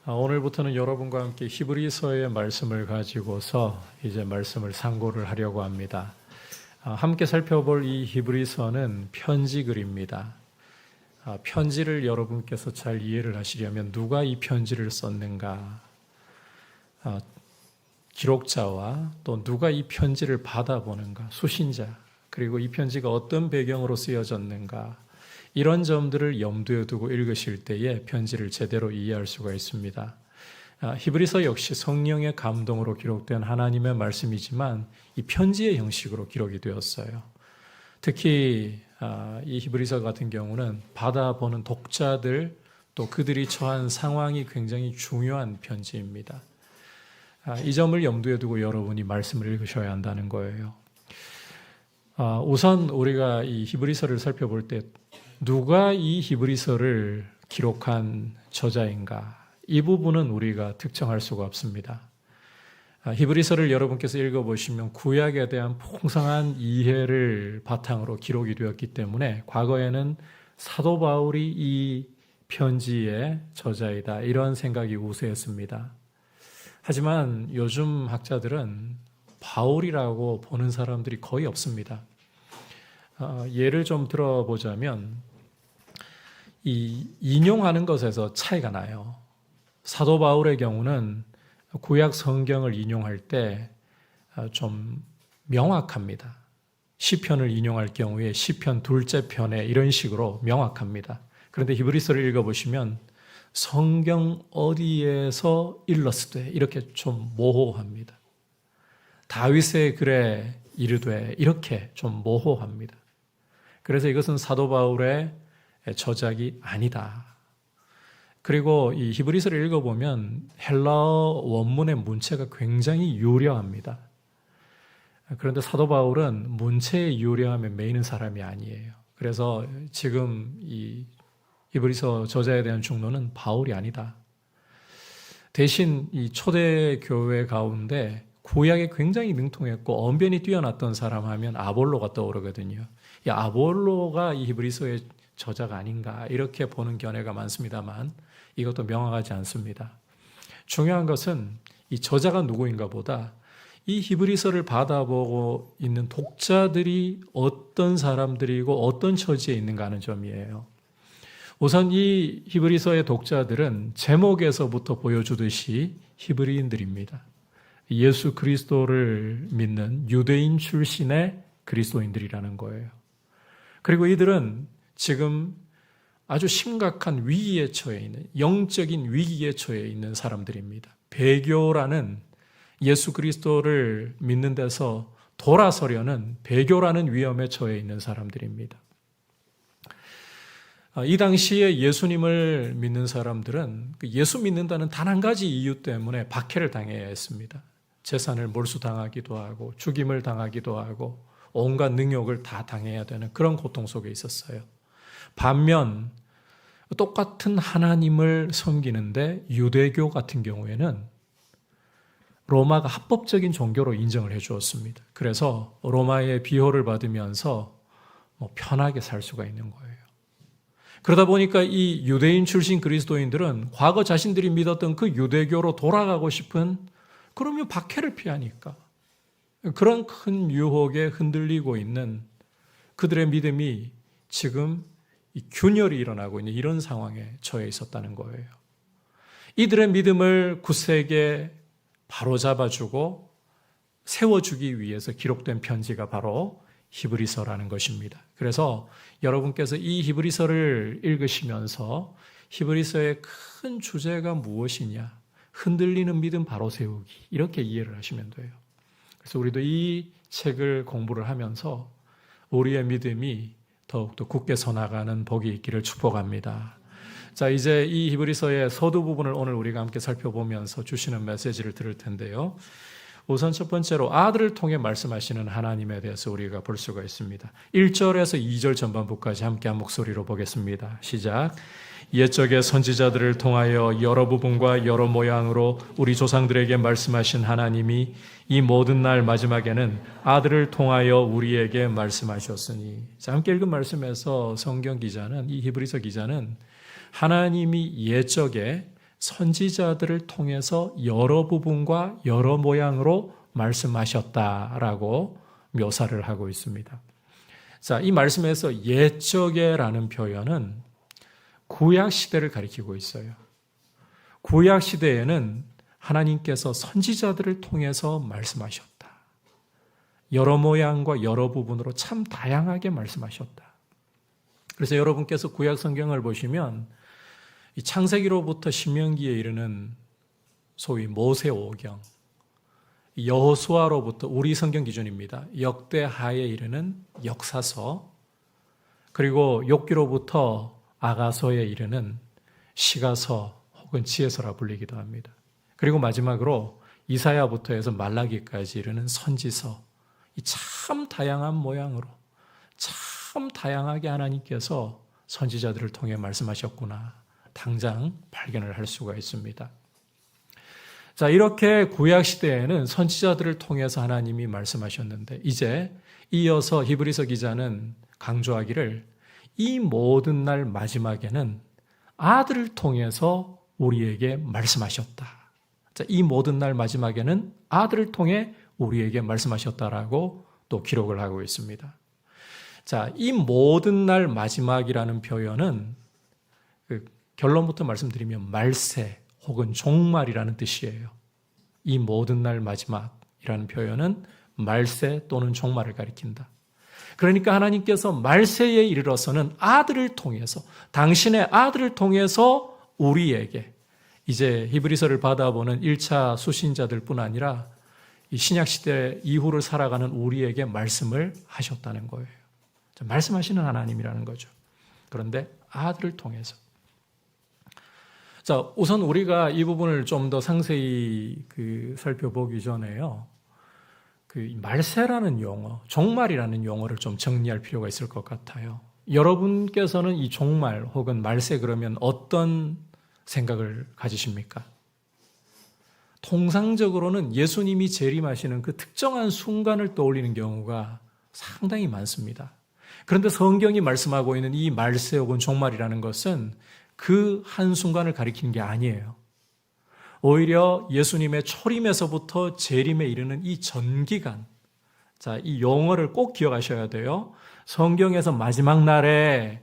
오늘부터는 여러분과 함께 히브리서의 말씀을 가지고서 이제 말씀을 상고를 하려고 합니다. 함께 살펴볼 이 히브리서는 편지 글입니다. 편지를 여러분께서 잘 이해를 하시려면 누가 이 편지를 썼는가, 기록자와 또 누가 이 편지를 받아보는가, 수신자, 그리고 이 편지가 어떤 배경으로 쓰여졌는가, 이런 점들을 염두에 두고 읽으실 때에 편지를 제대로 이해할 수가 있습니다. 히브리서 역시 성령의 감동으로 기록된 하나님의 말씀이지만 이 편지의 형식으로 기록이 되었어요. 특히 이 히브리서 같은 경우는 받아보는 독자들 또 그들이 처한 상황이 굉장히 중요한 편지입니다. 이 점을 염두에 두고 여러분이 말씀을 읽으셔야 한다는 거예요. 우선 우리가 이 히브리서를 살펴볼 때 누가 이 히브리서를 기록한 저자인가, 이 부분은 우리가 특정할 수가 없습니다. 히브리서를 여러분께서 읽어보시면 구약에 대한 풍성한 이해를 바탕으로 기록이 되었기 때문에 과거에는 사도 바울이 이 편지의 저자이다, 이런 생각이 우세했습니다. 하지만 요즘 학자들은 바울이라고 보는 사람들이 거의 없습니다. 예를 좀 들어보자면 이 인용하는 것에서 차이가 나요. 사도 바울의 경우는 구약 성경을 인용할 때 좀 명확합니다. 시편을 인용할 경우에 시편 둘째 편에 이런 식으로 명확합니다. 그런데 히브리서를 읽어보시면 성경 어디에서 일렀으되 이렇게 좀 모호합니다. 다윗의 글에 이르되 이렇게 좀 모호합니다. 그래서 이것은 사도 바울의 저작이 아니다. 그리고 이 히브리서를 읽어보면 헬라어 원문의 문체가 굉장히 유려합니다. 그런데 사도 바울은 문체의 유려함에 매이는 사람이 아니에요. 그래서 지금 이 히브리서 저자에 대한 중론은 바울이 아니다. 대신 이 초대 교회 가운데 구약에 굉장히 능통했고 언변이 뛰어났던 사람 하면 아볼로가 떠오르거든요. 이 아볼로가 이 히브리서의 저자가 아닌가, 이렇게 보는 견해가 많습니다만 이것도 명확하지 않습니다. 중요한 것은 이 저자가 누구인가 보다 이 히브리서를 받아보고 있는 독자들이 어떤 사람들이고 어떤 처지에 있는가 하는 점이에요. 우선 이 히브리서의 독자들은 제목에서부터 보여주듯이 히브리인들입니다. 예수 그리스도를 믿는 유대인 출신의 그리스도인들이라는 거예요. 그리고 이들은 지금 아주 심각한 위기에 처해 있는, 영적인 위기에 처해 있는 사람들입니다. 배교라는, 예수 그리스도를 믿는 데서 돌아서려는 배교라는 위험에 처해 있는 사람들입니다. 이 당시에 예수님을 믿는 사람들은 예수 믿는다는 단 한 가지 이유 때문에 박해를 당해야 했습니다. 재산을 몰수당하기도 하고 죽임을 당하기도 하고 온갖 능욕을 다 당해야 되는 그런 고통 속에 있었어요. 반면 똑같은 하나님을 섬기는데 유대교 같은 경우에는 로마가 합법적인 종교로 인정을 해 주었습니다. 그래서 로마의 비호를 받으면서 편하게 살 수가 있는 거예요. 그러다 보니까 이 유대인 출신 그리스도인들은 과거 자신들이 믿었던 그 유대교로 돌아가고 싶은, 그러면 박해를 피하니까 그런 큰 유혹에 흔들리고 있는 그들의 믿음이 지금 이 균열이 일어나고 있는 이런 상황에 처해 있었다는 거예요. 이들의 믿음을 굳세게 바로잡아주고 세워주기 위해서 기록된 편지가 바로 히브리서라는 것입니다. 그래서 여러분께서 이 히브리서를 읽으시면서 히브리서의 큰 주제가 무엇이냐, 흔들리는 믿음 바로 세우기, 이렇게 이해를 하시면 돼요. 그래서 우리도 이 책을 공부를 하면서 우리의 믿음이 더욱더 굳게 서나가는 복이 있기를 축복합니다. 자, 이제 이 히브리서의 서두 부분을 오늘 우리가 함께 살펴보면서 주시는 메시지를 들을 텐데요. 우선 첫 번째로 아들을 통해 말씀하시는 하나님에 대해서 우리가 볼 수가 있습니다. 1절에서 2절 전반부까지 함께 한 목소리로 보겠습니다. 시작. 옛적의 선지자들을 통하여 여러 부분과 여러 모양으로 우리 조상들에게 말씀하신 하나님이 이 모든 날 마지막에는 아들을 통하여 우리에게 말씀하셨으니. 자, 함께 읽은 말씀에서 성경 기자는, 이 히브리서 기자는 하나님이 옛적에 선지자들을 통해서 여러 부분과 여러 모양으로 말씀하셨다라고 묘사를 하고 있습니다. 자, 이 말씀에서 옛적에라는 표현은 구약 시대를 가리키고 있어요. 구약 시대에는 하나님께서 선지자들을 통해서 말씀하셨다. 여러 모양과 여러 부분으로 참 다양하게 말씀하셨다. 그래서 여러분께서 구약 성경을 보시면 이 창세기로부터 신명기에 이르는 소위 모세오경, 여호수아로부터 우리 성경 기준입니다. 역대하에 이르는 역사서, 그리고 욥기로부터 아가서에 이르는 시가서 혹은 지혜서라 불리기도 합니다. 그리고 마지막으로 이사야부터 해서 말라기까지 이르는 선지서, 이 참 다양한 모양으로 참 다양하게 하나님께서 선지자들을 통해 말씀하셨구나, 당장 발견을 할 수가 있습니다. 자, 이렇게 구약 시대에는 선지자들을 통해서 하나님이 말씀하셨는데, 이제 이어서 히브리서 기자는 강조하기를 이 모든 날 마지막에는 아들을 통해서 우리에게 말씀하셨다. 자, 이 모든 날 마지막에는 아들을 통해 우리에게 말씀하셨다라고 또 기록을 하고 있습니다. 자, 이 모든 날 마지막이라는 표현은 결론부터 말씀드리면 말세 혹은 종말이라는 뜻이에요. 이 모든 날 마지막이라는 표현은 말세 또는 종말을 가리킨다. 그러니까 하나님께서 말세에 이르러서는 아들을 통해서, 당신의 아들을 통해서 우리에게, 이제 히브리서를 받아보는 1차 수신자들뿐 아니라 이 신약시대 이후를 살아가는 우리에게 말씀을 하셨다는 거예요. 말씀하시는 하나님이라는 거죠. 그런데 아들을 통해서. 자, 우선 우리가 이 부분을 좀 더 상세히 살펴보기 전에요. 말세라는 용어, 종말이라는 용어를 좀 정리할 필요가 있을 것 같아요. 여러분께서는 이 종말 혹은 말세 그러면 어떤 생각을 가지십니까? 통상적으로는 예수님이 재림하시는 그 특정한 순간을 떠올리는 경우가 상당히 많습니다. 그런데 성경이 말씀하고 있는 이 말세 혹은 종말이라는 것은 그 한순간을 가리키는 게 아니에요. 오히려 예수님의 초림에서부터 재림에 이르는 이 전기간, 자, 이 용어를 꼭 기억하셔야 돼요. 성경에서 마지막 날에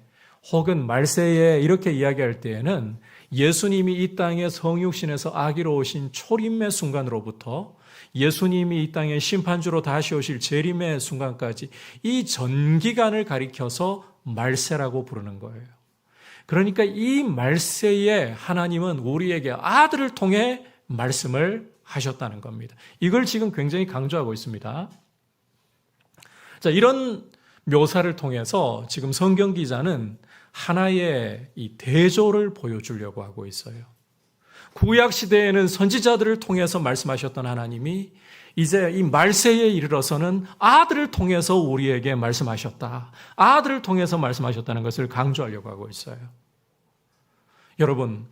혹은 말세에 이렇게 이야기할 때에는 예수님이 이 땅에 성육신에서 아기로 오신 초림의 순간으로부터 예수님이 이 땅에 심판주로 다시 오실 재림의 순간까지 이 전기간을 가리켜서 말세라고 부르는 거예요. 그러니까 이 말세에 하나님은 우리에게 아들을 통해 말씀을 하셨다는 겁니다. 이걸 지금 굉장히 강조하고 있습니다. 자, 이런 묘사를 통해서 지금 성경 기자는 하나의 이 대조를 보여주려고 하고 있어요. 구약 시대에는 선지자들을 통해서 말씀하셨던 하나님이 이제 이 말세에 이르러서는 아들을 통해서 우리에게 말씀하셨다. 아들을 통해서 말씀하셨다는 것을 강조하려고 하고 있어요. 여러분,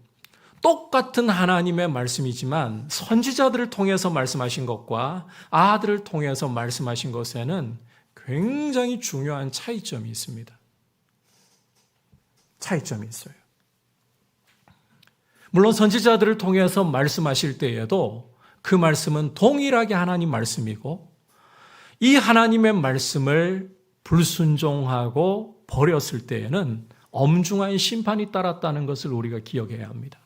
똑같은 하나님의 말씀이지만 선지자들을 통해서 말씀하신 것과 아들을 통해서 말씀하신 것에는 굉장히 중요한 차이점이 있습니다. 차이점이 있어요. 물론 선지자들을 통해서 말씀하실 때에도 그 말씀은 동일하게 하나님 말씀이고 이 하나님의 말씀을 불순종하고 버렸을 때에는 엄중한 심판이 따랐다는 것을 우리가 기억해야 합니다.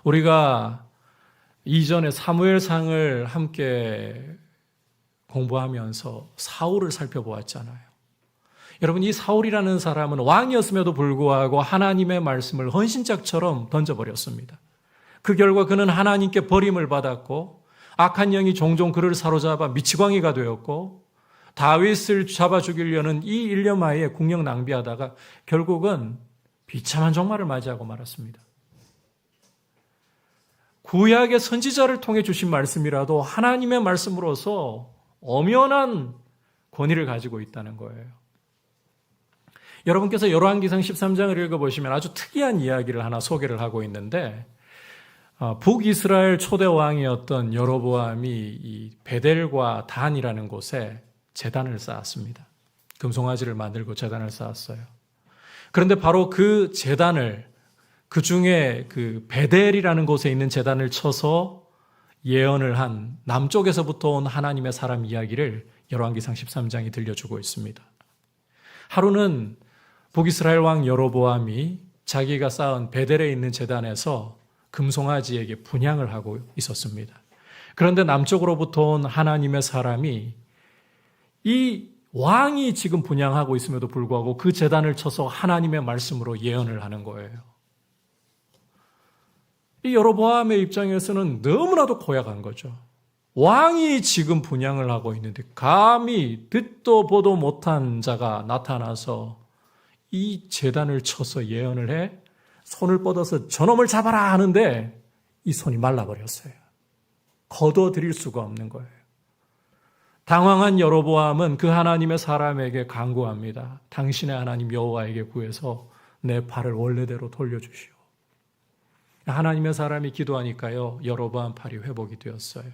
우리가 이전에 사무엘상을 함께 공부하면서 사울을 살펴보았잖아요. 여러분, 이 사울이라는 사람은 왕이었음에도 불구하고 하나님의 말씀을 헌신짝처럼 던져버렸습니다. 그 결과 그는 하나님께 버림을 받았고 악한 영이 종종 그를 사로잡아 미치광이가 되었고 다윗을 잡아 죽이려는 이 일념하에 국력 낭비하다가 결국은 비참한 종말을 맞이하고 말았습니다. 구약의 선지자를 통해 주신 말씀이라도 하나님의 말씀으로서 엄연한 권위를 가지고 있다는 거예요. 여러분께서 열왕기상 13장을 읽어보시면 아주 특이한 이야기를 하나 소개를 하고 있는데 북이스라엘 초대 왕이었던 여로보암이 이 베델과 단이라는 곳에 제단을 쌓았습니다. 금송아지를 만들고 제단을 쌓았어요. 그런데 바로 그 제단을 그 중에 그 베델이라는 곳에 있는 제단을 쳐서 예언을 한 남쪽에서부터 온 하나님의 사람 이야기를 열왕기상 13장이 들려주고 있습니다. 하루는 북이스라엘 왕 여로보암이 자기가 쌓은 베델에 있는 제단에서 금송아지에게 분향을 하고 있었습니다. 그런데 남쪽으로부터 온 하나님의 사람이 이 왕이 지금 분향하고 있음에도 불구하고 그 제단을 쳐서 하나님의 말씀으로 예언을 하는 거예요. 이 여로보암의 입장에서는 너무나도 고약한 거죠. 왕이 지금 분향을 하고 있는데 감히 듣도 보도 못한 자가 나타나서 이 제단을 쳐서 예언을 해 손을 뻗어서 저놈을 잡아라 하는데 이 손이 말라버렸어요. 거둬들일 수가 없는 거예요. 당황한 여로보암은 그 하나님의 사람에게 간구합니다. 당신의 하나님 여호와에게 구해서 내 팔을 원래대로 돌려주시오. 하나님의 사람이 기도하니까요, 여로보암 팔이 회복이 되었어요.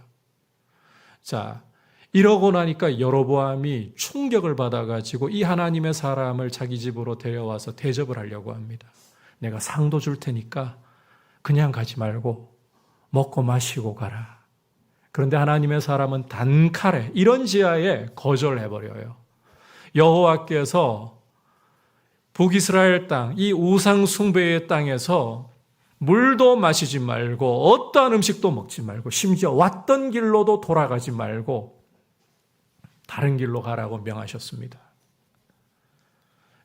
자, 이러고 나니까 여로보암이 충격을 받아가지고 이 하나님의 사람을 자기 집으로 데려와서 대접을 하려고 합니다. 내가 상도 줄 테니까 그냥 가지 말고 먹고 마시고 가라. 그런데 하나님의 사람은 단칼에 이런 지하에 거절해버려요. 여호와께서 북이스라엘 땅, 이 우상 숭배의 땅에서 물도 마시지 말고 어떠한 음식도 먹지 말고 심지어 왔던 길로도 돌아가지 말고 다른 길로 가라고 명하셨습니다.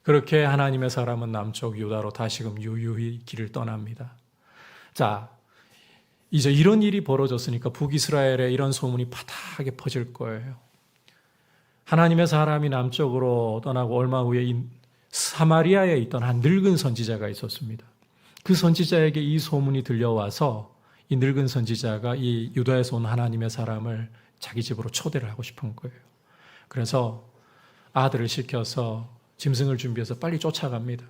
그렇게 하나님의 사람은 남쪽 유다로 다시금 유유히 길을 떠납니다. 자, 이제 이런 일이 벌어졌으니까 북이스라엘에 이런 소문이 파다하게 퍼질 거예요. 하나님의 사람이 남쪽으로 떠나고 얼마 후에 이 사마리아에 있던 한 늙은 선지자가 있었습니다. 그 선지자에게 이 소문이 들려와서 이 늙은 선지자가 이 유다에서 온 하나님의 사람을 자기 집으로 초대를 하고 싶은 거예요. 그래서 아들을 시켜서 짐승을 준비해서 빨리 쫓아갑니다.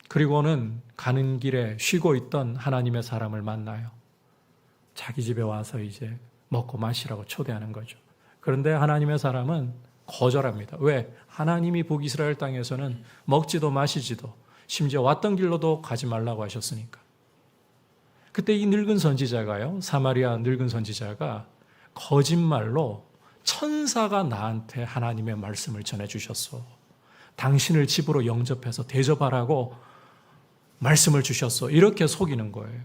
그리고는 가는 길에 쉬고 있던 하나님의 사람을 만나요. 자기 집에 와서 이제 먹고 마시라고 초대하는 거죠. 그런데 하나님의 사람은 거절합니다. 왜? 하나님이 북이스라엘 땅에서는 먹지도 마시지도 심지어 왔던 길로도 가지 말라고 하셨으니까. 그때 이 늙은 선지자가요, 사마리아 늙은 선지자가 거짓말로 천사가 나한테 하나님의 말씀을 전해주셨어. 당신을 집으로 영접해서 대접하라고 말씀을 주셨어. 이렇게 속이는 거예요.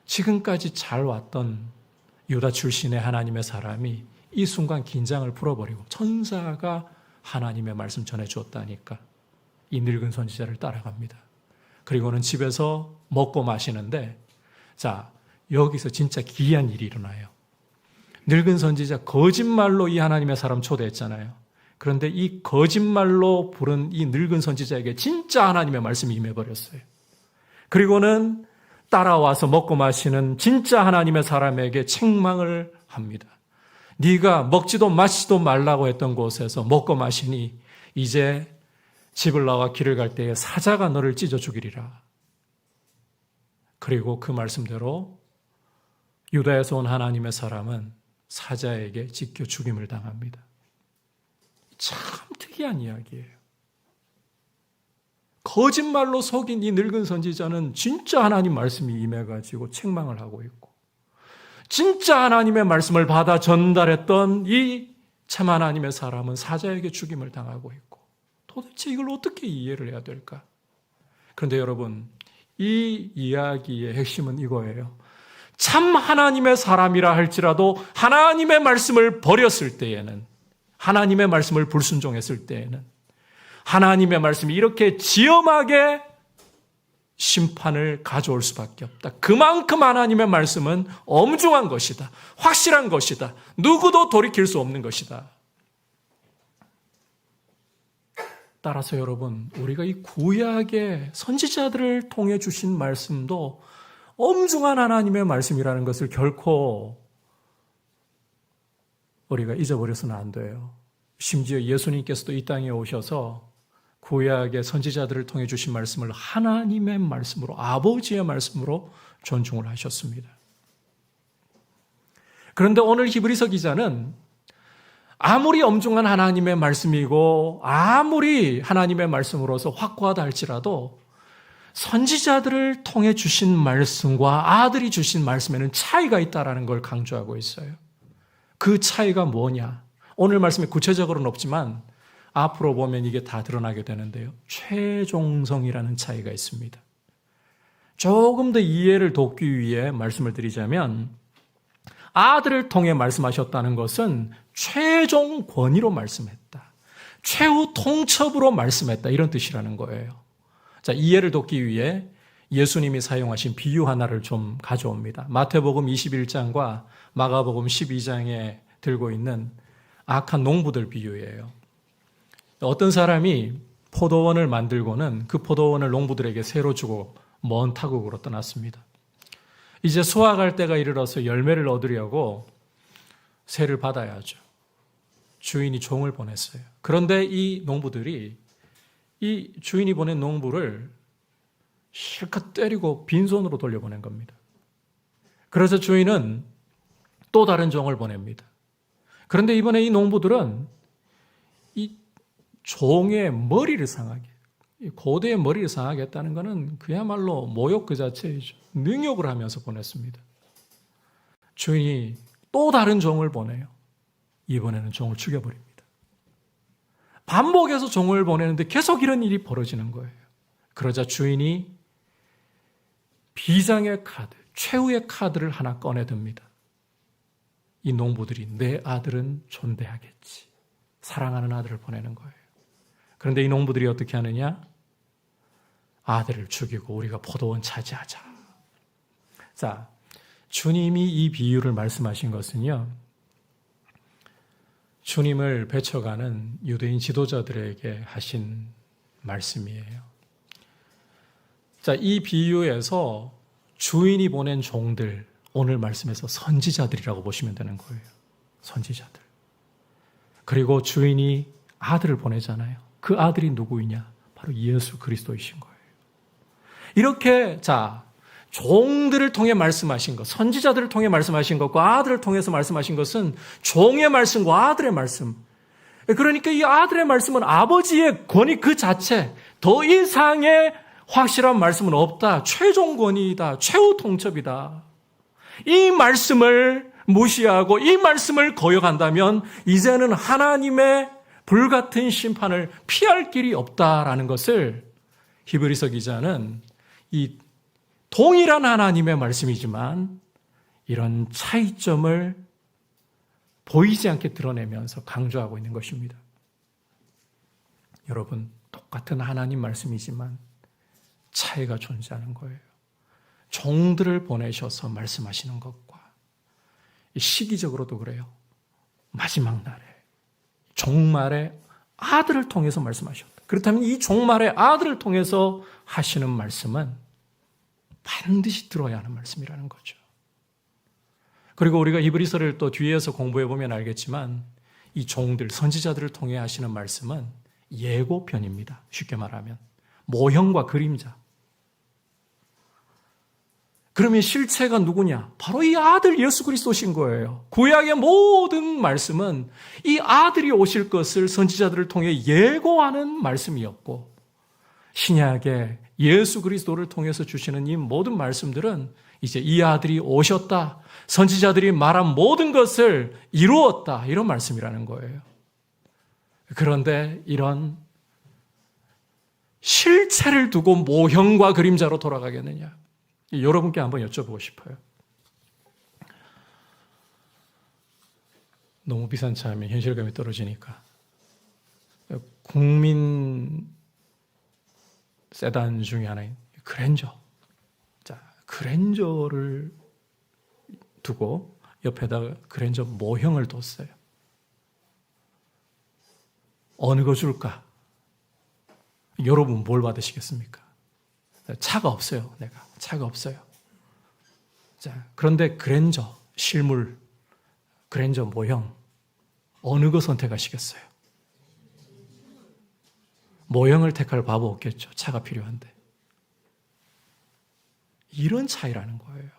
지금까지 잘 왔던 유다 출신의 하나님의 사람이 이 순간 긴장을 풀어버리고 천사가 하나님의 말씀 전해주었다니까 이 늙은 선지자를 따라갑니다. 그리고는 집에서 먹고 마시는데, 자, 여기서 진짜 기이한 일이 일어나요. 늙은 선지자 거짓말로 이 하나님의 사람 초대했잖아요. 그런데 이 거짓말로 부른 이 늙은 선지자에게 진짜 하나님의 말씀이 임해버렸어요. 그리고는 따라와서 먹고 마시는 진짜 하나님의 사람에게 책망을 합니다. 네가 먹지도 마시지도 말라고 했던 곳에서 먹고 마시니 이제 집을 나와 길을 갈 때에 사자가 너를 찢어 죽이리라. 그리고 그 말씀대로 유다에서 온 하나님의 사람은 사자에게 찢겨 죽임을 당합니다. 참 특이한 이야기예요. 거짓말로 속인 이 늙은 선지자는 진짜 하나님 말씀이 임해가지고 책망을 하고 있고, 진짜 하나님의 말씀을 받아 전달했던 이 참 하나님의 사람은 사자에게 죽임을 당하고 있고, 도대체 이걸 어떻게 이해를 해야 될까? 그런데 여러분, 이 이야기의 핵심은 이거예요. 참 하나님의 사람이라 할지라도 하나님의 말씀을 버렸을 때에는, 하나님의 말씀을 불순종했을 때에는 하나님의 말씀이 이렇게 지엄하게 심판을 가져올 수밖에 없다. 그만큼 하나님의 말씀은 엄중한 것이다. 확실한 것이다. 누구도 돌이킬 수 없는 것이다. 따라서 여러분, 우리가 이 구약의 선지자들을 통해 주신 말씀도 엄중한 하나님의 말씀이라는 것을 결코 우리가 잊어버려서는 안 돼요. 심지어 예수님께서도 이 땅에 오셔서 구약의 선지자들을 통해 주신 말씀을 하나님의 말씀으로, 아버지의 말씀으로 존중을 하셨습니다. 그런데 오늘 히브리서 기자는 아무리 엄중한 하나님의 말씀이고 아무리 하나님의 말씀으로서 확고하다 할지라도 선지자들을 통해 주신 말씀과 아들이 주신 말씀에는 차이가 있다는 걸 강조하고 있어요. 그 차이가 뭐냐? 오늘 말씀에 구체적으로는 없지만 앞으로 보면 이게 다 드러나게 되는데요. 최종성이라는 차이가 있습니다. 조금 더 이해를 돕기 위해 말씀을 드리자면 아들을 통해 말씀하셨다는 것은 최종 권위로 말씀했다. 최후 통첩으로 말씀했다. 이런 뜻이라는 거예요. 자, 이해를 돕기 위해 예수님이 사용하신 비유 하나를 좀 가져옵니다. 마태복음 21장과 마가복음 12장에 들고 있는 악한 농부들 비유예요. 어떤 사람이 포도원을 만들고는 그 포도원을 농부들에게 새로 주고 먼 타국으로 떠났습니다. 이제 수확할 때가 이르러서 열매를 얻으려고 세를 받아야죠. 주인이 종을 보냈어요. 그런데 이 농부들이 이 주인이 보낸 농부를 실컷 때리고 빈손으로 돌려보낸 겁니다. 그래서 주인은 또 다른 종을 보냅니다. 그런데 이번에 이 농부들은 이 종의 머리를 상하게, 고대의 머리를 상하게 했다는 것은 그야말로 모욕 그 자체이죠. 능욕을 하면서 보냈습니다. 주인이 또 다른 종을 보내요. 이번에는 종을 죽여버립니다. 반복해서 종을 보내는데 계속 이런 일이 벌어지는 거예요. 그러자 주인이 비장의 카드, 최후의 카드를 하나 꺼내듭니다. 이 농부들이 내 아들은 존대하겠지. 사랑하는 아들을 보내는 거예요. 그런데 이 농부들이 어떻게 하느냐? 아들을 죽이고 우리가 포도원 차지하자. 자, 주님이 이 비유를 말씀하신 것은요, 주님을 배쳐가는 유대인 지도자들에게 하신 말씀이에요. 자, 이 비유에서 주인이 보낸 종들, 오늘 말씀에서 선지자들이라고 보시면 되는 거예요. 선지자들. 그리고 주인이 아들을 보내잖아요. 그 아들이 누구이냐? 바로 예수 그리스도이신 거예요. 이렇게 종들을 통해 말씀하신 것, 선지자들을 통해 말씀하신 것과 아들을 통해서 말씀하신 것은 종의 말씀과 아들의 말씀. 그러니까 이 아들의 말씀은 아버지의 권위 그 자체, 더 이상의 확실한 말씀은 없다. 최종 권위이다. 최후 통첩이다. 이 말씀을 무시하고 이 말씀을 거역한다면 이제는 하나님의 불같은 심판을 피할 길이 없다라는 것을 히브리서 기자는 이 동일한 하나님의 말씀이지만 이런 차이점을 보이지 않게 드러내면서 강조하고 있는 것입니다. 여러분, 똑같은 하나님 말씀이지만 차이가 존재하는 거예요. 종들을 보내셔서 말씀하시는 것과 시기적으로도 그래요. 마지막 날에 종말의 아들을 통해서 말씀하셨다. 그렇다면 이 종말의 아들을 통해서 하시는 말씀은 반드시 들어야 하는 말씀이라는 거죠. 그리고 우리가 히브리서를 또 뒤에서 공부해 보면 알겠지만 이 종들, 선지자들을 통해 하시는 말씀은 예고편입니다. 쉽게 말하면 모형과 그림자. 그러면 실체가 누구냐? 바로 이 아들 예수 그리스도신 거예요. 구약의 모든 말씀은 이 아들이 오실 것을 선지자들을 통해 예고하는 말씀이었고, 신약의 예수 그리스도를 통해서 주시는 이 모든 말씀들은 이제 이 아들이 오셨다, 선지자들이 말한 모든 것을 이루었다, 이런 말씀이라는 거예요. 그런데 이런 실체를 두고 모형과 그림자로 돌아가겠느냐? 여러분께 한번 여쭤보고 싶어요. 너무 비싼 차 하면 현실감이 떨어지니까 국민 세단 중에 하나인 그랜저. 자, 그랜저를 두고 옆에다가 그랜저 모형을 뒀어요. 어느 거 줄까? 여러분 뭘 받으시겠습니까? 차가 없어요. 내가 차가 없어요. 자, 그런데 그랜저 실물, 그랜저 모형 어느 거 선택하시겠어요? 모형을 택할 바보 없겠죠. 차가 필요한데. 이런 차이라는 거예요.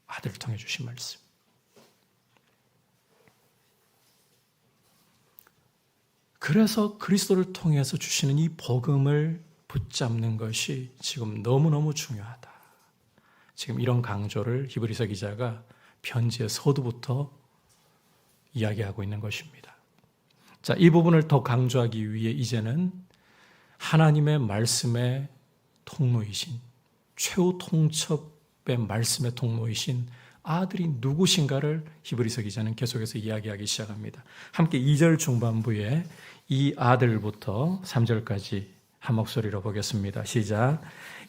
아들을 통해 주신 말씀. 그래서 그리스도를 통해서 주시는 이 복음을 붙잡는 것이 지금 너무너무 중요하다. 지금 이런 강조를 히브리서 기자가 편지의 서두부터 이야기하고 있는 것입니다. 자, 이 부분을 더 강조하기 위해 이제는 하나님의 말씀의 통로이신, 최후 통첩의 말씀의 통로이신 아들이 누구신가를 히브리서 기자는 계속해서 이야기하기 시작합니다. 함께 2절 중반부에 이 아들부터 3절까지 한 목소리로 보겠습니다. 시작.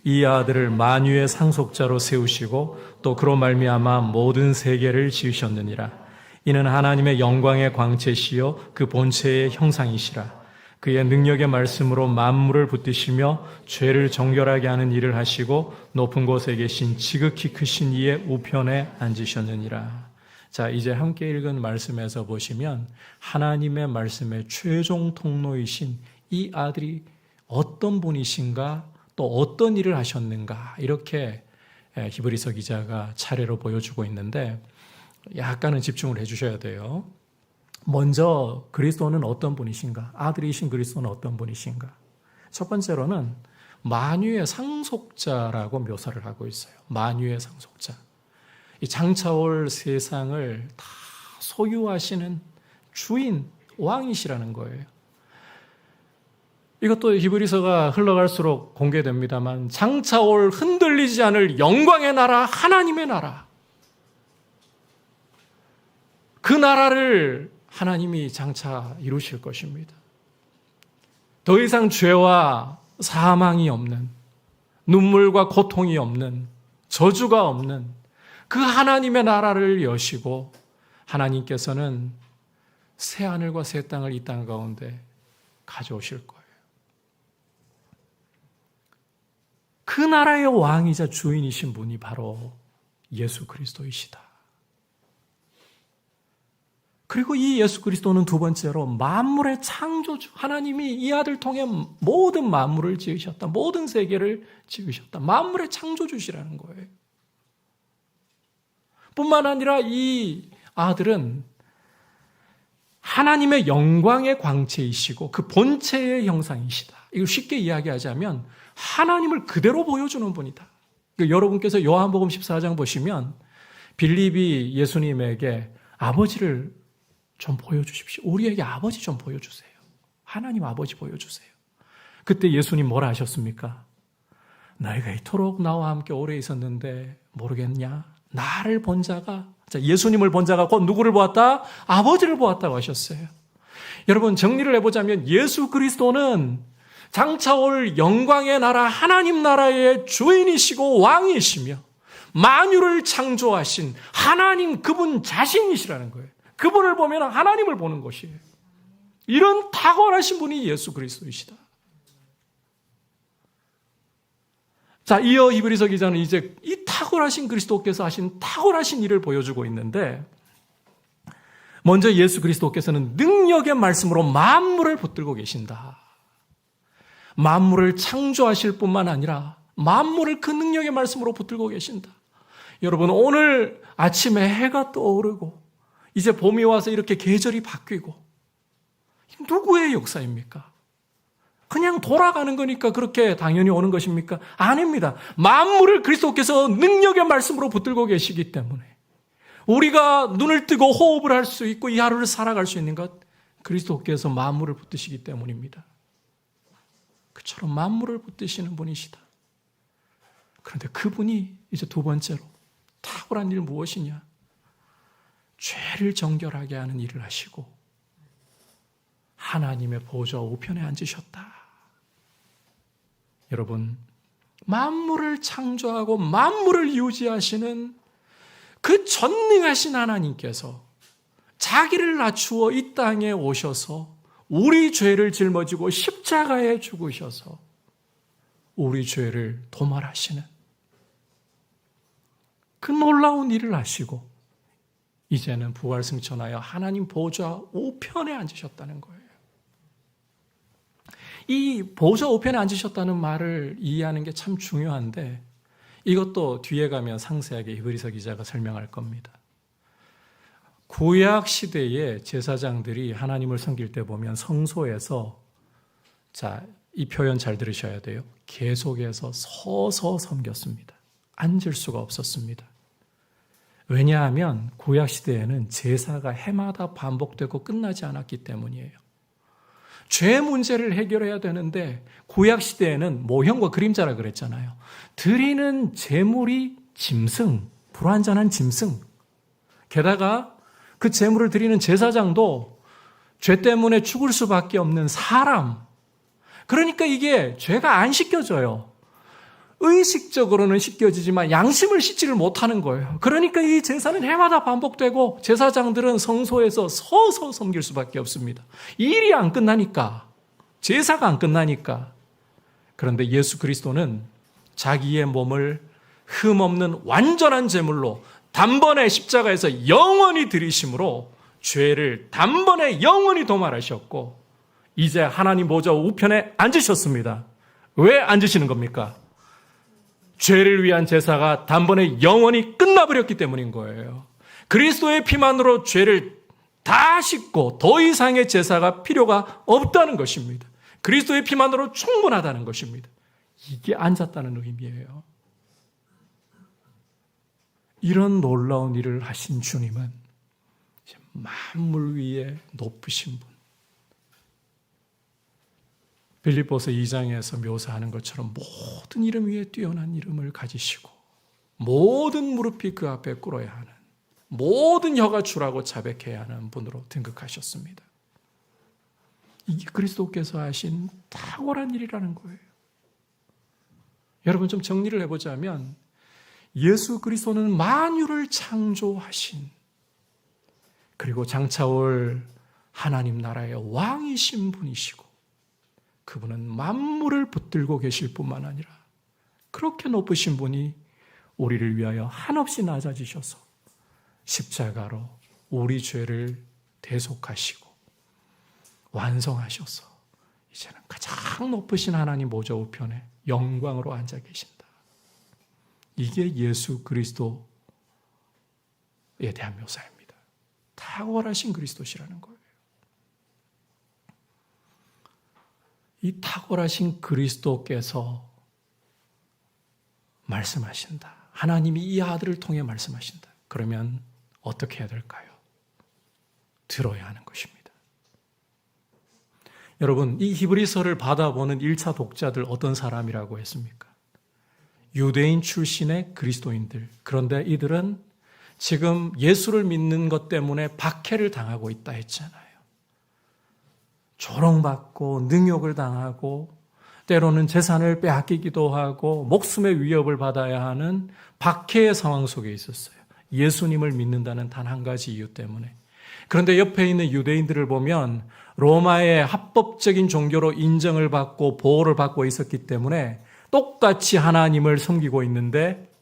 이 아들을 만유의 상속자로 세우시고 또 그로 말미암아 모든 세계를 지으셨느니라. 이는 하나님의 영광의 광채시요 그 본체의 형상이시라. 그의 능력의 말씀으로 만물을 붙드시며 죄를 정결하게 하는 일을 하시고 높은 곳에 계신 지극히 크신 이의 우편에 앉으셨느니라. 자, 이제 함께 읽은 말씀에서 보시면 하나님의 말씀의 최종 통로이신 이 아들이 어떤 분이신가, 또 어떤 일을 하셨는가, 이렇게 히브리서 기자가 차례로 보여주고 있는데 약간은 집중을 해주셔야 돼요. 먼저 그리스도는 어떤 분이신가? 아들이신 그리스도는 어떤 분이신가? 첫 번째로는 만유의 상속자라고 묘사를 하고 있어요. 만유의 상속자. 이 장차올 세상을 다 소유하시는 주인, 왕이시라는 거예요. 이것도 히브리서가 흘러갈수록 공개됩니다만 장차올 흔들리지 않을 영광의 나라, 하나님의 나라. 그 나라를 하나님이 장차 이루실 것입니다. 더 이상 죄와 사망이 없는, 눈물과 고통이 없는, 저주가 없는 그 하나님의 나라를 여시고 하나님께서는 새 하늘과 새 땅을 이 땅 가운데 가져오실 거예요. 그 나라의 왕이자 주인이신 분이 바로 예수 그리스도이시다. 그리고 이 예수 그리스도는 두 번째로 만물의 창조주, 하나님이 이 아들 통해 모든 만물을 지으셨다. 모든 세계를 지으셨다. 만물의 창조주시라는 거예요. 뿐만 아니라 이 아들은 하나님의 영광의 광채이시고 그 본체의 형상이시다. 이걸 쉽게 이야기하자면 하나님을 그대로 보여주는 분이다. 여러분께서 요한복음 14장 보시면 빌립이 예수님에게 아버지를 좀 보여주십시오. 우리에게 아버지 좀 보여주세요. 하나님 아버지 보여주세요. 그때 예수님 뭐라 하셨습니까? 너희가 이토록 나와 함께 오래 있었는데 모르겠냐? 나를 본 자가, 예수님을 본 자가 곧 누구를 보았다? 아버지를 보았다고 하셨어요. 여러분 정리를 해보자면 예수 그리스도는 장차 올 영광의 나라 하나님 나라의 주인이시고 왕이시며 만유를 창조하신 하나님 그분 자신이시라는 거예요. 그분을 보면 하나님을 보는 것이에요. 이런 탁월하신 분이 예수 그리스도이시다. 자, 이어 히브리서 기자는 이제 이 탁월하신 그리스도께서 하신 탁월하신 일을 보여주고 있는데 먼저 예수 그리스도께서는 능력의 말씀으로 만물을 붙들고 계신다. 만물을 창조하실 뿐만 아니라 만물을 그 능력의 말씀으로 붙들고 계신다. 여러분 오늘 아침에 해가 떠오르고 이제 봄이 와서 이렇게 계절이 바뀌고 누구의 역사입니까? 그냥 돌아가는 거니까 그렇게 당연히 오는 것입니까? 아닙니다. 만물을 그리스도께서 능력의 말씀으로 붙들고 계시기 때문에 우리가 눈을 뜨고 호흡을 할 수 있고 이 하루를 살아갈 수 있는 것 그리스도께서 만물을 붙드시기 때문입니다. 그처럼 만물을 붙드시는 분이시다. 그런데 그분이 이제 두 번째로 탁월한 일 무엇이냐? 죄를 정결하게 하는 일을 하시고 하나님의 보좌 우편에 앉으셨다. 여러분, 만물을 창조하고 만물을 유지하시는 그 전능하신 하나님께서 자기를 낮추어 이 땅에 오셔서 우리 죄를 짊어지고 십자가에 죽으셔서 우리 죄를 도말하시는 그 놀라운 일을 하시고 이제는 부활승천하여 하나님 보좌 우편에 앉으셨다는 거예요. 이 보좌 우편에 앉으셨다는 말을 이해하는 게 참 중요한데 이것도 뒤에 가면 상세하게 히브리서 기자가 설명할 겁니다. 구약 시대의 제사장들이 하나님을 섬길 때 보면 성소에서 이 표현 잘 들으셔야 돼요. 계속해서 서서 섬겼습니다. 앉을 수가 없었습니다. 왜냐하면 구약시대에는 제사가 해마다 반복되고 끝나지 않았기 때문이에요. 죄 문제를 해결해야 되는데 구약시대에는 모형과 그림자라 그랬잖아요. 드리는 제물이 짐승, 불완전한 짐승. 게다가 그 제물을 드리는 제사장도 죄 때문에 죽을 수밖에 없는 사람. 그러니까 이게 죄가 안 씻겨져요. 의식적으로는 씻겨지지만 양심을 씻지를 못하는 거예요. 그러니까 이 제사는 해마다 반복되고 제사장들은 성소에서 서서 섬길 수밖에 없습니다. 일이 안 끝나니까, 제사가 안 끝나니까. 그런데 예수 그리스도는 자기의 몸을 흠없는 완전한 제물로 단번에 십자가에서 영원히 들이심으로 죄를 단번에 영원히 도말하셨고 이제 하나님 보좌 우편에 앉으셨습니다. 왜 앉으시는 겁니까? 죄를 위한 제사가 단번에 영원히 끝나버렸기 때문인 거예요. 그리스도의 피만으로 죄를 다 씻고 더 이상의 제사가 필요가 없다는 것입니다. 그리스도의 피만으로 충분하다는 것입니다. 이게 앉았다는 의미예요. 이런 놀라운 일을 하신 주님은 만물 위에 높으신 분. 빌립보서 2장에서 묘사하는 것처럼 모든 이름 위에 뛰어난 이름을 가지시고 모든 무릎이 그 앞에 꿇어야 하는, 모든 혀가 주라고 자백해야 하는 분으로 등극하셨습니다. 이게 그리스도께서 하신 탁월한 일이라는 거예요. 여러분 좀 정리를 해보자면 예수 그리스도는 만유를 창조하신, 그리고 장차올 하나님 나라의 왕이신 분이시고 그분은 만물을 붙들고 계실 뿐만 아니라 그렇게 높으신 분이 우리를 위하여 한없이 낮아지셔서 십자가로 우리 죄를 대속하시고 완성하셔서 이제는 가장 높으신 하나님 보좌 우편에 영광으로 앉아 계신다. 이게 예수 그리스도에 대한 묘사입니다. 탁월하신 그리스도시라는 거예요. 이 탁월하신 그리스도께서 말씀하신다. 하나님이 이 아들을 통해 말씀하신다. 그러면 어떻게 해야 될까요? 들어야 하는 것입니다. 여러분, 이 히브리서를 받아보는 1차 독자들 어떤 사람이라고 했습니까? 유대인 출신의 그리스도인들. 그런데 이들은 지금 예수를 믿는 것 때문에 박해를 당하고 있다 했잖아요. 조롱받고 능욕을 당하고 때로는 재산을 빼앗기기도 하고 목숨의 위협을 받아야 하는 박해의 상황 속에 있었어요. 예수님을 믿는다는 단 한 가지 이유 때문에. 그런데 옆에 있는 유대인들을 보면 로마의 합법적인 종교로 인정을 받고 보호를 받고 있었기 때문에 똑같이 하나님을 섬기고 있는데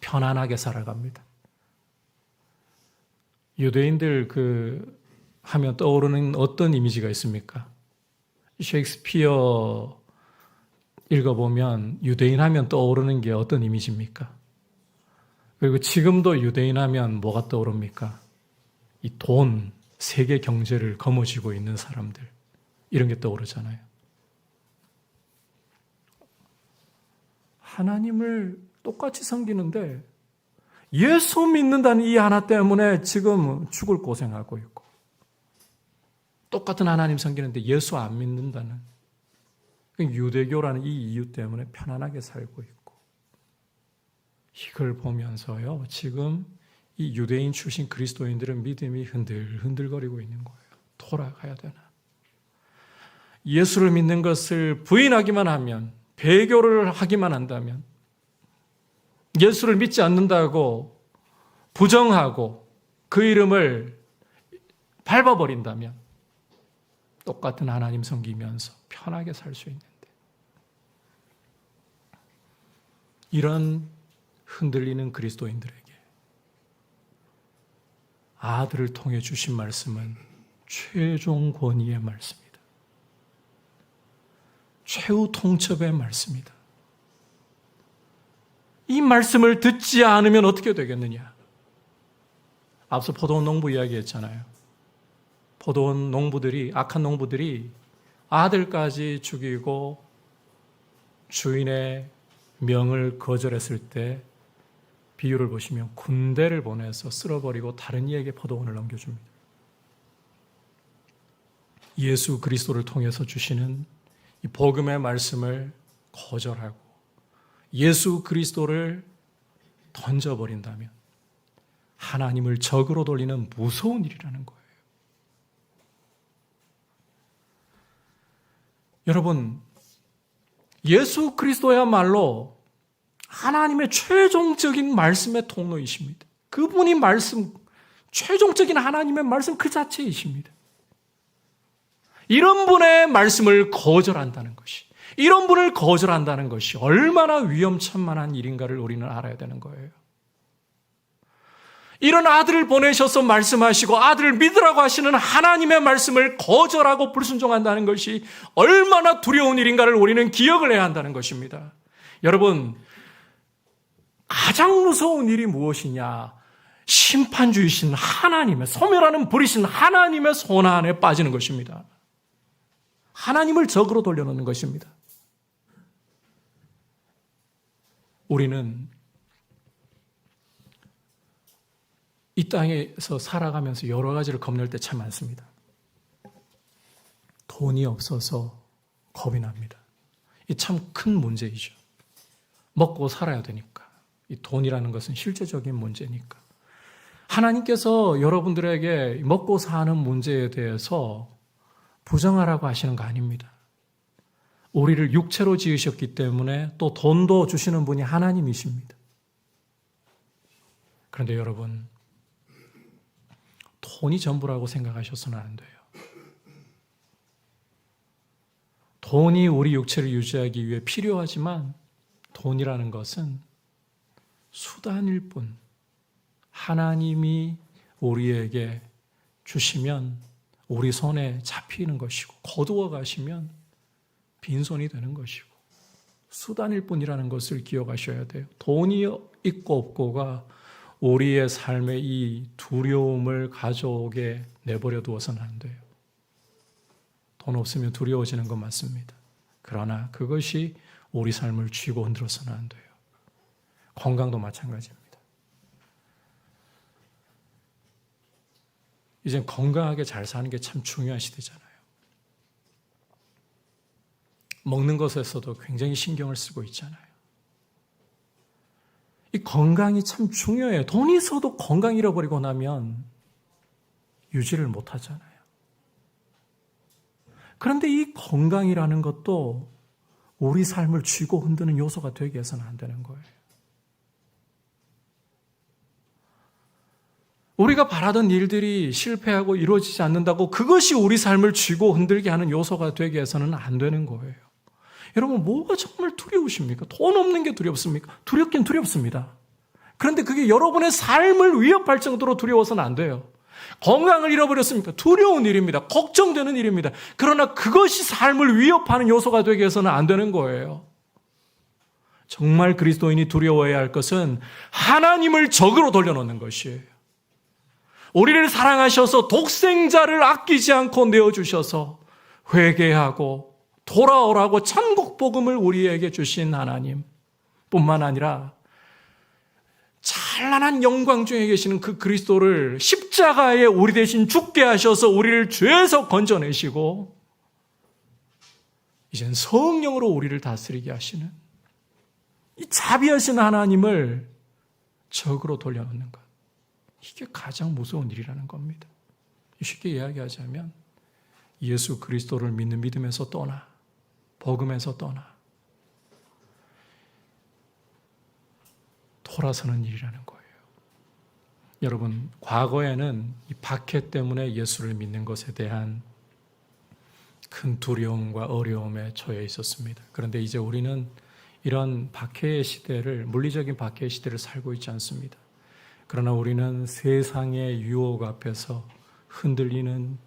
편안하게 살아갑니다. 유대인들 하면 떠오르는 어떤 이미지가 있습니까? 셰익스피어 읽어보면 유대인 하면 떠오르는 게 어떤 이미지입니까? 그리고 지금도 유대인 하면 뭐가 떠오릅니까? 이 돈, 세계 경제를 거머쥐고 있는 사람들, 이런 게 떠오르잖아요. 하나님을 똑같이 섬기는데 예수 믿는다는 이 하나 때문에 지금 죽을 고생하고 있고, 똑같은 하나님 섬기는데 예수 안 믿는다는 유대교라는 이 이유 때문에 편안하게 살고 있고, 이걸 보면서요, 지금 이 유대인 출신 그리스도인들은 믿음이 흔들거리고 있는 거예요. 돌아가야 되나? 예수를 믿는 것을 부인하기만 하면, 배교를 하기만 한다면, 예수를 믿지 않는다고 부정하고 그 이름을 밟아버린다면 똑같은 하나님 섬기면서 편하게 살 수 있는데, 이런 흔들리는 그리스도인들에게 아들을 통해 주신 말씀은 최종 권위의 말씀이다. 최후 통첩의 말씀이다. 이 말씀을 듣지 않으면 어떻게 되겠느냐? 앞서 포도원 농부 이야기했잖아요. 포도원 농부들이, 악한 농부들이 아들까지 죽이고 주인의 명을 거절했을 때 비유를 보시면 군대를 보내서 쓸어버리고 다른 이에게 포도원을 넘겨줍니다. 예수 그리스도를 통해서 주시는 이 복음의 말씀을 거절하고 예수 그리스도를 던져버린다면 하나님을 적으로 돌리는 무서운 일이라는 거예요. 여러분, 예수 그리스도야말로 하나님의 최종적인 말씀의 통로이십니다. 그분이 말씀, 최종적인 하나님의 말씀 그 자체이십니다. 이런 분의 말씀을 거절한다는 것이, 이런 분을 거절한다는 것이 얼마나 위험천만한 일인가를 우리는 알아야 되는 거예요. 이런 아들을 보내셔서 말씀하시고 아들을 믿으라고 하시는 하나님의 말씀을 거절하고 불순종한다는 것이 얼마나 두려운 일인가를 우리는 기억을 해야 한다는 것입니다. 여러분, 가장 무서운 일이 무엇이냐? 심판주이신 하나님의, 소멸하는 불이신 하나님의 손 안에 빠지는 것입니다. 하나님을 적으로 돌려놓는 것입니다. 우리는 이 땅에서 살아가면서 여러 가지를 겁낼 때 참 많습니다. 돈이 없어서 겁이 납니다. 이 참 큰 문제이죠. 먹고 살아야 되니까. 이 돈이라는 것은 실제적인 문제니까. 하나님께서 여러분들에게 먹고 사는 문제에 대해서 부정하라고 하시는 거 아닙니다. 우리를 육체로 지으셨기 때문에 또 돈도 주시는 분이 하나님이십니다. 그런데 여러분, 돈이 전부라고 생각하셔서는 안 돼요. 돈이 우리 육체를 유지하기 위해 필요하지만 돈이라는 것은 수단일 뿐, 하나님이 우리에게 주시면 우리 손에 잡히는 것이고 거두어 가시면 빈손이 되는 것이고 수단일 뿐이라는 것을 기억하셔야 돼요. 돈이 있고 없고가 우리의 삶의 이 두려움을 가져오게 내버려 두어서는 안 돼요. 돈 없으면 두려워지는 건 맞습니다. 그러나 그것이 우리 삶을 쥐고 흔들어서는 안 돼요. 건강도 마찬가지입니다. 이젠 건강하게 잘 사는 게 참 중요한 시대잖아요. 먹는 것에서도 굉장히 신경을 쓰고 있잖아요. 이 건강이 참 중요해요. 돈이 있어도 건강 잃어버리고 나면 유지를 못 하잖아요. 그런데 이 건강이라는 것도 우리 삶을 쥐고 흔드는 요소가 되게 해서는 안 되는 거예요. 우리가 바라던 일들이 실패하고 이루어지지 않는다고 그것이 우리 삶을 쥐고 흔들게 하는 요소가 되게 해서는 안 되는 거예요. 여러분, 뭐가 정말 두려우십니까? 돈 없는 게 두렵습니까? 두렵긴 두렵습니다. 그런데 그게 여러분의 삶을 위협할 정도로 두려워서는 안 돼요. 건강을 잃어버렸습니까? 두려운 일입니다. 걱정되는 일입니다. 그러나 그것이 삶을 위협하는 요소가 되게 해서는 안 되는 거예요. 정말 그리스도인이 두려워해야 할 것은 하나님을 적으로 돌려놓는 것이에요. 우리를 사랑하셔서 독생자를 아끼지 않고 내어주셔서 회개하고 돌아오라고 천국 복음을 우리에게 주신 하나님 뿐만 아니라 찬란한 영광 중에 계시는 그 그리스도를 십자가에 우리 대신 죽게 하셔서 우리를 죄에서 건져내시고 이젠 성령으로 우리를 다스리게 하시는 이 자비하신 하나님을 적으로 돌려놓는 것, 이게 가장 무서운 일이라는 겁니다. 쉽게 이야기하자면 예수 그리스도를 믿는 믿음에서 떠나, 복음에서 떠나 돌아서는 일이라는 거예요. 여러분, 과거에는 이 박해 때문에 예수를 믿는 것에 대한 큰 두려움과 어려움에 처해 있었습니다. 그런데 이제 우리는 이런 박해의 시대를, 물리적인 박해의 시대를 살고 있지 않습니다. 그러나 우리는 세상의 유혹 앞에서 흔들리는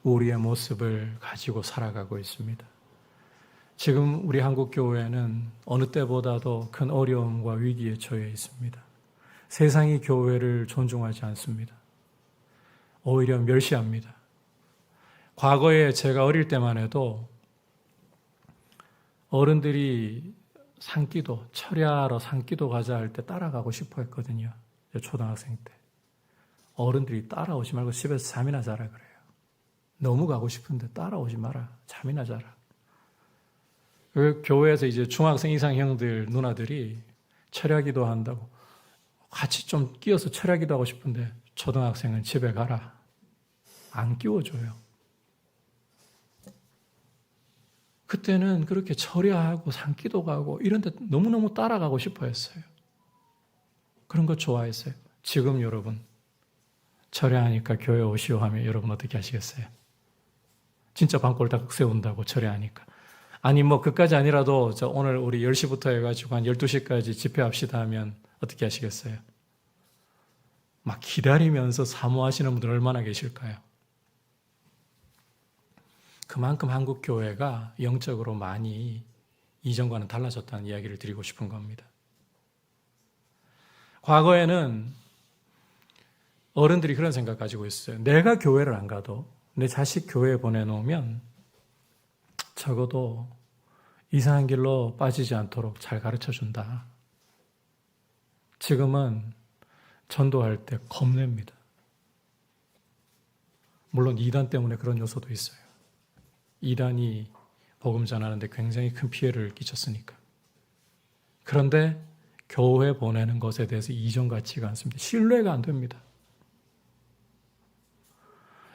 우리의 모습을 가지고 살아가고 있습니다. 지금 우리 한국교회는 어느 때보다도 큰 어려움과 위기에 처해 있습니다. 세상이 교회를 존중하지 않습니다. 오히려 멸시합니다. 과거에 제가 어릴 때만 해도 어른들이 산기도, 철야하러 산기도 가자 할 때 따라가고 싶어 했거든요. 초등학생 때. 어른들이 따라오지 말고 집에서 잠이나 자라 그래요. 너무 가고 싶은데 따라오지 마라. 잠이나 자라. 그 교회에서 이제 중학생 이상 형들, 누나들이 철야기도 한다고 같이 좀 끼어서 철야기도 하고 싶은데 초등학생은 집에 가라. 안 끼워줘요. 그때는 그렇게 철야하고 산기도 가고 이런 데 너무너무 따라가고 싶어 했어요. 그런 거 좋아했어요. 지금 여러분 철야하니까 교회 오시오 하면 여러분 어떻게 하시겠어요? 진짜 방골딱 세운다고 철야하니까. 아니 뭐 그까지 아니라도 오늘 우리 10시부터 해가지고 한 12시까지 집회합시다 하면 어떻게 하시겠어요? 막 기다리면서 사모하시는 분들 얼마나 계실까요? 그만큼 한국 교회가 영적으로 많이 이전과는 달라졌다는 이야기를 드리고 싶은 겁니다. 과거에는 어른들이 그런 생각 가지고 있어요. 내가 교회를 안 가도 내 자식 교회에 보내놓으면 적어도 이상한 길로 빠지지 않도록 잘 가르쳐준다. 지금은 전도할 때 겁냅니다. 물론 이단 때문에 그런 요소도 있어요. 이단이 복음 전하는데 굉장히 큰 피해를 끼쳤으니까. 그런데 교회 보내는 것에 대해서 이전 같지가 않습니다. 신뢰가 안 됩니다.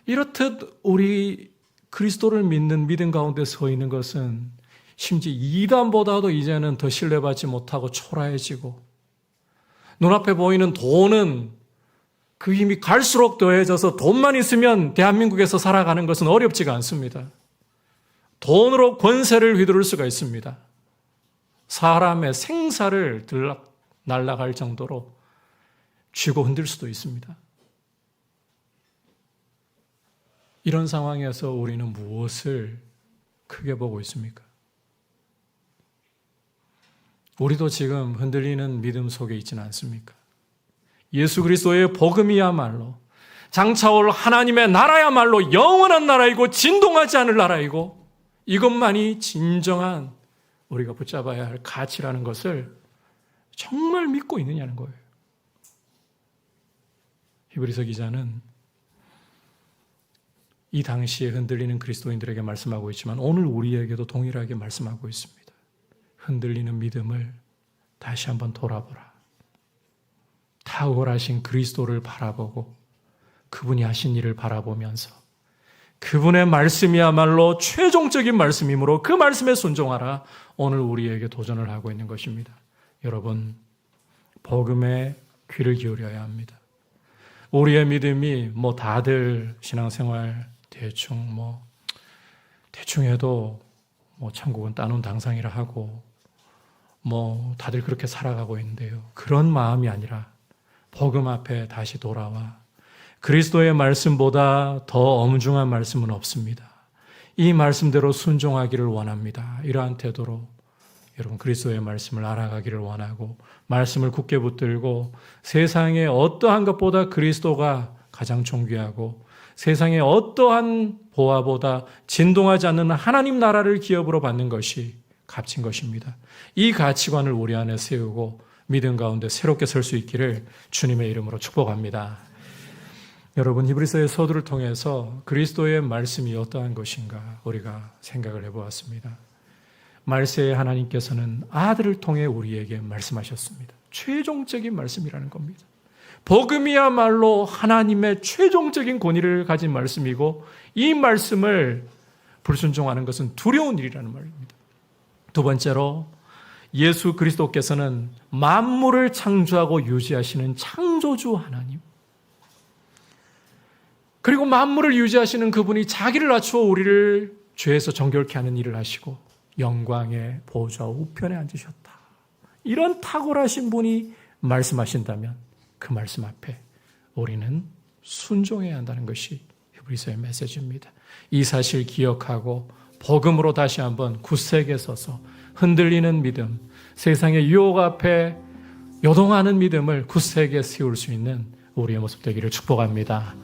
이렇듯 우리 그리스도를 믿는 믿음 가운데 서 있는 것은 심지어 이단보다도 이제는 더 신뢰받지 못하고 초라해지고 눈앞에 보이는 돈은 그 힘이 갈수록 더해져서 돈만 있으면 대한민국에서 살아가는 것은 어렵지가 않습니다. 돈으로 권세를 휘두를 수가 있습니다. 사람의 생사를 날아갈 정도로 쥐고 흔들 수도 있습니다. 이런 상황에서 우리는 무엇을 크게 보고 있습니까? 우리도 지금 흔들리는 믿음 속에 있지는 않습니까? 예수 그리스도의 복음이야말로 장차올 하나님의 나라야말로 영원한 나라이고 진동하지 않을 나라이고 이것만이 진정한 우리가 붙잡아야 할 가치라는 것을 정말 믿고 있느냐는 거예요. 히브리서 기자는 이 당시에 흔들리는 그리스도인들에게 말씀하고 있지만 오늘 우리에게도 동일하게 말씀하고 있습니다. 흔들리는 믿음을 다시 한번 돌아보라. 탁월하신 그리스도를 바라보고 그분이 하신 일을 바라보면서 그분의 말씀이야말로 최종적인 말씀이므로 그 말씀에 순종하라. 오늘 우리에게 도전을 하고 있는 것입니다. 여러분, 복음에 귀를 기울여야 합니다. 우리의 믿음이 다들 신앙생활 대충 해도 천국은 따놓은 당상이라 하고 다들 그렇게 살아가고 있는데요. 그런 마음이 아니라 복음 앞에 다시 돌아와 그리스도의 말씀보다 더 엄중한 말씀은 없습니다. 이 말씀대로 순종하기를 원합니다. 이러한 태도로 여러분 그리스도의 말씀을 알아가기를 원하고 말씀을 굳게 붙들고 세상의 어떠한 것보다 그리스도가 가장 존귀하고 세상의 어떠한 보화보다 진동하지 않는 하나님 나라를 기업으로 받는 것이 값진 것입니다. 이 가치관을 우리 안에 세우고 믿음 가운데 새롭게 설 수 있기를 주님의 이름으로 축복합니다. 여러분 히브리서의 서두를 통해서 그리스도의 말씀이 어떠한 것인가 우리가 생각을 해보았습니다. 말세의 하나님께서는 아들을 통해 우리에게 말씀하셨습니다. 최종적인 말씀이라는 겁니다. 복음이야말로 하나님의 최종적인 권위를 가진 말씀이고 이 말씀을 불순종하는 것은 두려운 일이라는 말입니다. 두 번째로 예수 그리스도께서는 만물을 창조하고 유지하시는 창조주 하나님, 그리고 만물을 유지하시는 그분이 자기를 낮추어 우리를 죄에서 정결케 하는 일을 하시고 영광의 보좌 우편에 앉으셨다. 이런 탁월하신 분이 말씀하신다면 그 말씀 앞에 우리는 순종해야 한다는 것이 히브리서의 메시지입니다. 이 사실 기억하고 복음으로 다시 한번 굳세게 서서 흔들리는 믿음, 세상의 유혹 앞에 요동하는 믿음을 굳세게 세울 수 있는 우리의 모습 되기를 축복합니다.